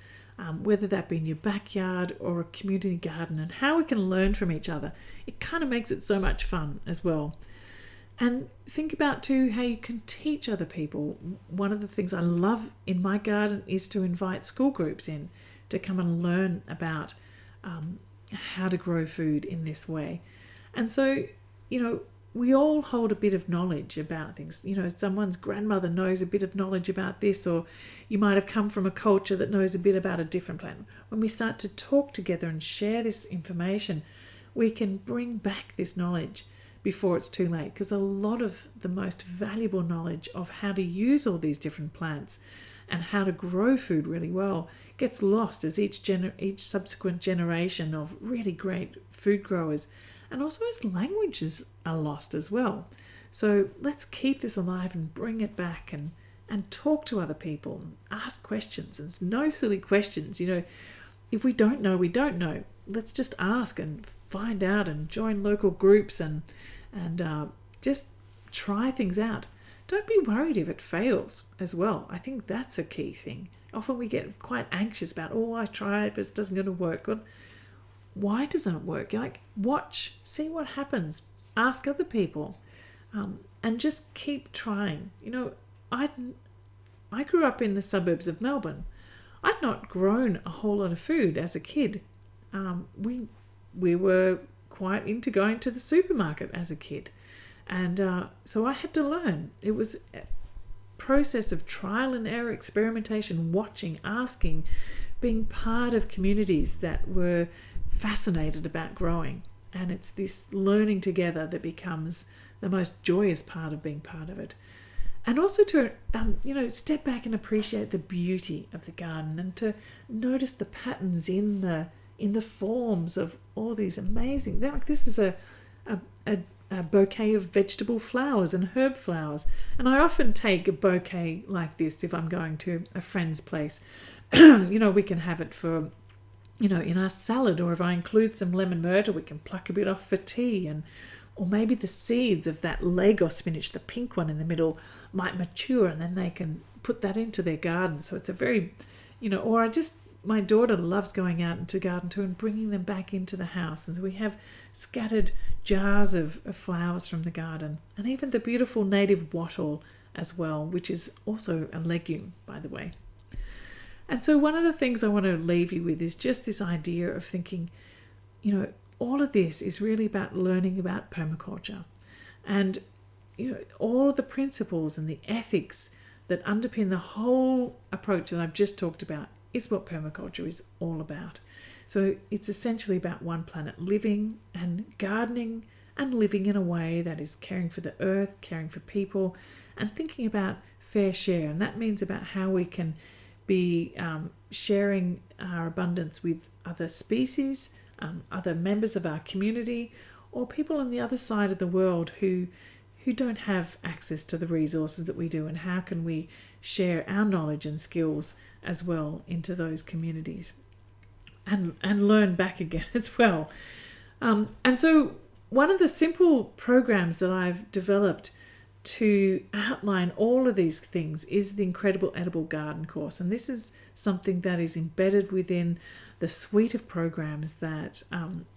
whether that be in your backyard or a community garden, and how we can learn from each other. It kind of makes it so much fun as well. And think about too how you can teach other people. One of the things I love in my garden is to invite school groups in to come and learn about how to grow food in this way. And so, we all hold a bit of knowledge about things. Someone's grandmother knows a bit of knowledge about this, or you might have come from a culture that knows a bit about a different plant. When we start to talk together and share this information, we can bring back this knowledge before it's too late, because a lot of the most valuable knowledge of how to use all these different plants and how to grow food really well gets lost as each subsequent generation of really great food growers, and also as languages are lost as well. So let's keep this alive and bring it back and talk to other people, ask questions. And it's no silly questions. If we don't know, we don't know. Let's just ask and find out and join local groups and just try things out. Don't be worried if it fails as well. I think that's a key thing. Often we get quite anxious about, I tried, but it doesn't going to work. Well, why doesn't it work? Watch, see what happens, ask other people, and just keep trying. I grew up in the suburbs of Melbourne. I'd not grown a whole lot of food as a kid. We were quite into going to the supermarket as a kid, and so I had to learn. It was a process of trial and error, experimentation, watching, asking, being part of communities that were fascinated about growing. And it's this learning together that becomes the most joyous part of being part of it. And also to step back and appreciate the beauty of the garden, and to notice the patterns in the forms of all these amazing. This is a bouquet of vegetable flowers and herb flowers, and I often take a bouquet like this if I'm going to a friend's place. We can have it for in our salad, or if I include some lemon myrtle, we can pluck a bit off for tea, or maybe the seeds of that Lagos spinach, the pink one in the middle, might mature, and then they can put that into their garden. So it's a very, my daughter loves going out into garden too and bringing them back into the house. And so we have scattered jars of flowers from the garden, and even the beautiful native wattle as well, which is also a legume, by the way. And so one of the things I want to leave you with is just this idea of thinking, all of this is really about learning about permaculture, and all of the principles and the ethics that underpin the whole approach that I've just talked about is what permaculture is all about. So it's essentially about one planet, living and gardening and living in a way that is caring for the earth, caring for people, and thinking about fair share. And that means about how we can be sharing our abundance with other species, other members of our community, or people on the other side of the world who don't have access to the resources that we do, and how can we share our knowledge and skills as well into those communities and learn back again as well. And so one of the simple programs that I've developed to outline all of these things is the Incredible Edible Garden course. And this is something that is embedded within the suite of programs that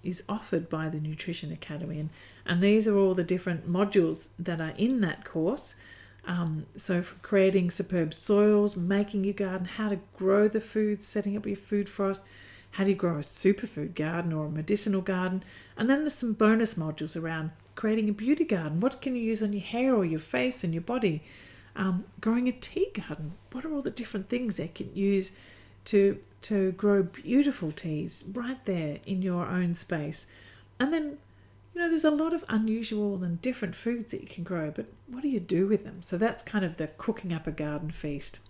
is offered by the Nutrition Academy. And these are all the different modules that are in that course. So from creating superb soils, making your garden, how to grow the food, setting up your food forest, how do you grow a superfood garden or a medicinal garden, and then there's some bonus modules around creating a beauty garden. What can you use on your hair or your face and your body? Growing a tea garden. What are all the different things that you can use to grow beautiful teas right there in your own space? And then, there's a lot of unusual and different foods that you can grow, but what do you do with them? So that's kind of the cooking up a garden feast.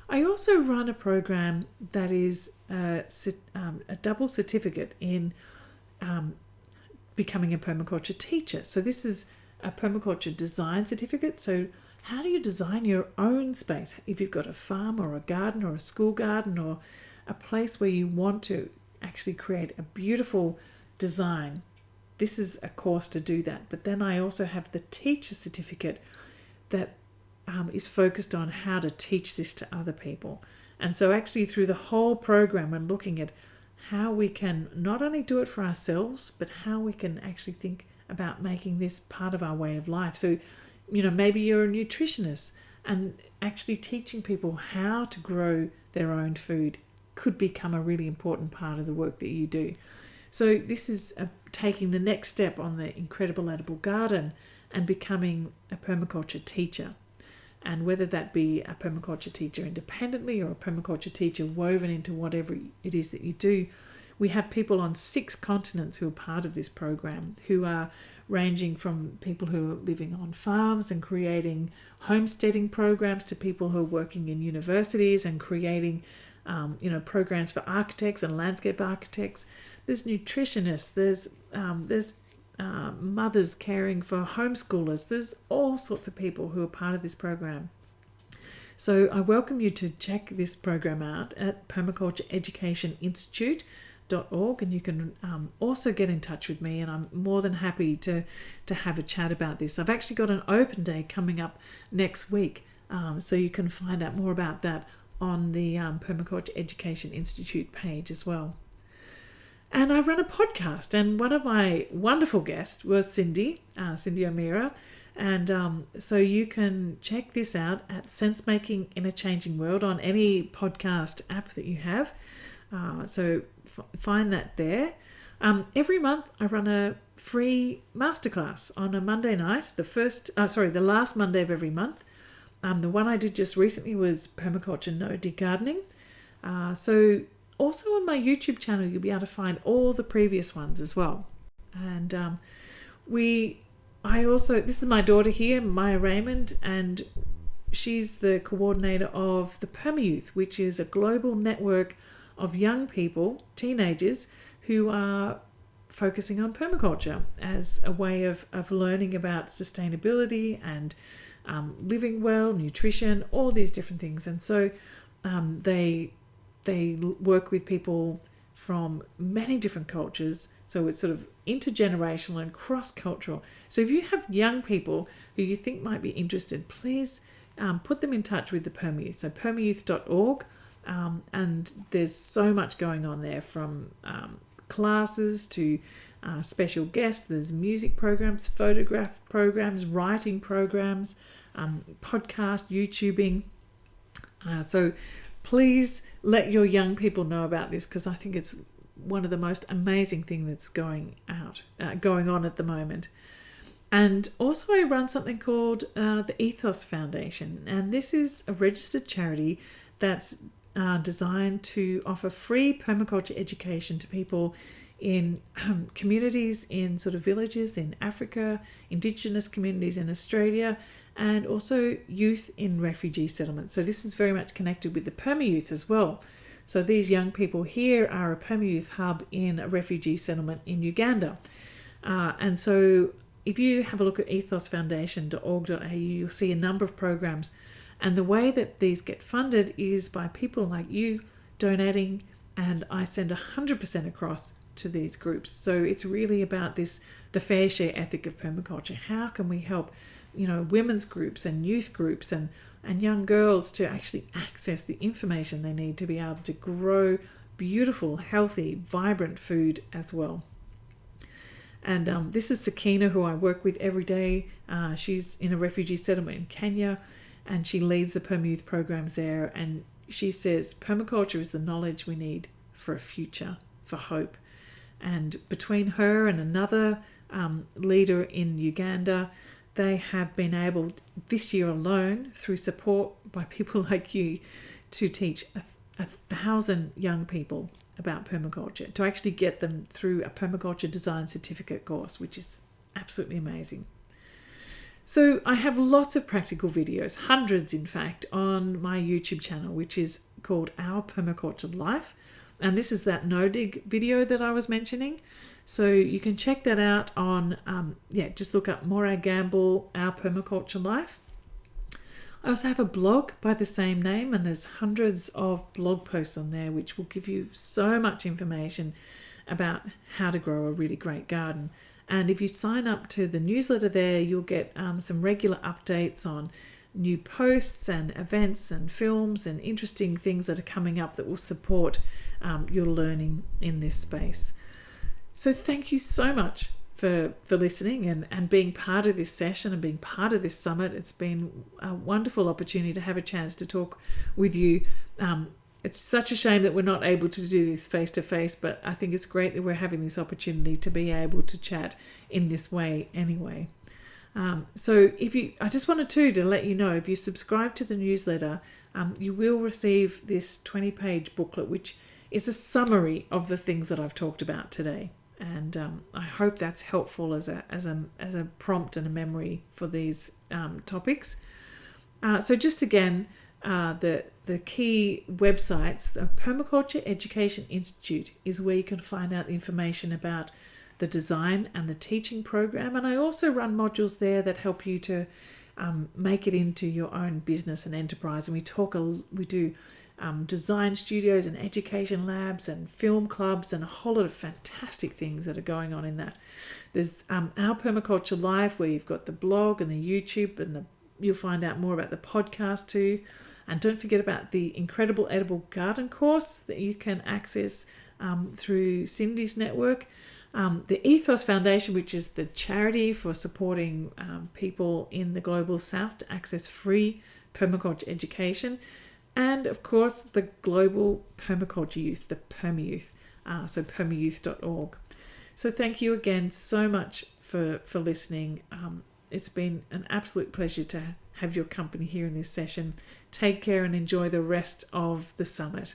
I also run a program that is a double certificate in becoming a permaculture teacher. So this is a permaculture design certificate. So how do you design your own space? If you've got a farm or a garden or a school garden or a place where you want to actually create a beautiful design, this is a course to do that. But then I also have the teacher certificate that is focused on how to teach this to other people. And so actually through the whole program, we're looking at how we can not only do it for ourselves, but how we can actually think about making this part of our way of life. So, maybe you're a nutritionist, and actually teaching people how to grow their own food could become a really important part of the work that you do. So this is taking the next step on the incredible edible garden and becoming a permaculture teacher. And whether that be a permaculture teacher independently or a permaculture teacher woven into whatever it is that you do, we have people on 6 continents who are part of this program, who are ranging from people who are living on farms and creating homesteading programs to people who are working in universities and creating programs for architects and landscape architects. There's nutritionists, there's mothers caring for homeschoolers. There's all sorts of people who are part of this program. So I welcome you to check this program out at permacultureeducationinstitute.org, and you can also get in touch with me, and I'm more than happy to have a chat about this. I've actually got an open day coming up next week, so you can find out more about that on the Permaculture Education Institute page as well. And I run a podcast, and one of my wonderful guests was Cindy O'Meara. And so you can check this out at Sensemaking in a Changing World on any podcast app that you have. So find that there. Every month I run a free masterclass on a Monday night, the last Monday of every month. The one I did just recently was Permaculture No Degardening. So also on my YouTube channel, you'll be able to find all the previous ones as well. And this is my daughter here, Maya Raymond, and she's the coordinator of the PermaYouth, which is a global network of young people, teenagers, who are focusing on permaculture as a way of learning about sustainability and living well, nutrition, all these different things. And so they work with people from many different cultures, so it's sort of intergenerational and cross-cultural. So if you have young people who you think might be interested, please put them in touch with the PermaYouth. So permayouth.org, and there's so much going on there, from classes to special guests. There's music programs, photograph programs, writing programs, podcast, YouTubing. So please let your young people know about this, because I think it's one of the most amazing things that's going on at the moment. And also I run something called the Ethos Foundation, and this is a registered charity that's designed to offer free permaculture education to people in communities in sort of villages in Africa, Indigenous communities in Australia, and also youth in refugee settlements. So this is very much connected with the PermaYouth as well. So these young people here are a PermaYouth hub in a refugee settlement in Uganda. And so if you have a look at ethosfoundation.org.au, you'll see a number of programs. And the way that these get funded is by people like you donating, and I send 100% across to these groups. So it's really about the fair share ethic of permaculture. How can we help, women's groups and youth groups and young girls to actually access the information they need to be able to grow beautiful, healthy, vibrant food as well. And this is Sakina, who I work with every day. She's in a refugee settlement in Kenya, and she leads the PermaYouth programs there. And she says permaculture is the knowledge we need for a future, for hope. And between her and another leader in Uganda, they have been able, this year alone, through support by people like you, to teach 1,000 young people about permaculture, to actually get them through a permaculture design certificate course, which is absolutely amazing. So I have lots of practical videos, hundreds in fact, on my YouTube channel, which is called Our Permaculture Life. And this is that no-dig video that I was mentioning. So you can check that out on, just look up Morag Gamble, Our Permaculture Life. I also have a blog by the same name, and there's hundreds of blog posts on there which will give you so much information about how to grow a really great garden. And if you sign up to the newsletter there, you'll get some regular updates on new posts and events and films and interesting things that are coming up that will support your learning in this space. So thank you so much for listening and being part of this session and being part of this summit. It's been a wonderful opportunity to have a chance to talk with you. It's such a shame that we're not able to do this face to face, but I think it's great that we're having this opportunity to be able to chat in this way anyway. So I just wanted to let you know, if you subscribe to the newsletter, you will receive this 20-page booklet, which is a summary of the things that I've talked about today. And I hope that's helpful as a prompt and a memory for these topics. So just again, the key websites, Permaculture Education Institute is where you can find out the information about the design and the teaching program. And I also run modules there that help you to make it into your own business and enterprise. And we do design studios and education labs and film clubs and a whole lot of fantastic things that are going on in that. There's our Permaculture Live, where you've got the blog and the YouTube, and you'll find out more about the podcast too. And don't forget about the incredible edible garden course that you can access through Cindy's network. The Ethos Foundation, which is the charity for supporting people in the Global South to access free permaculture education. And of course, the Global Permaculture Youth, the PermaYouth, so permayouth.org. So thank you again so much for listening. It's been an absolute pleasure to have your company here in this session. Take care and enjoy the rest of the summit.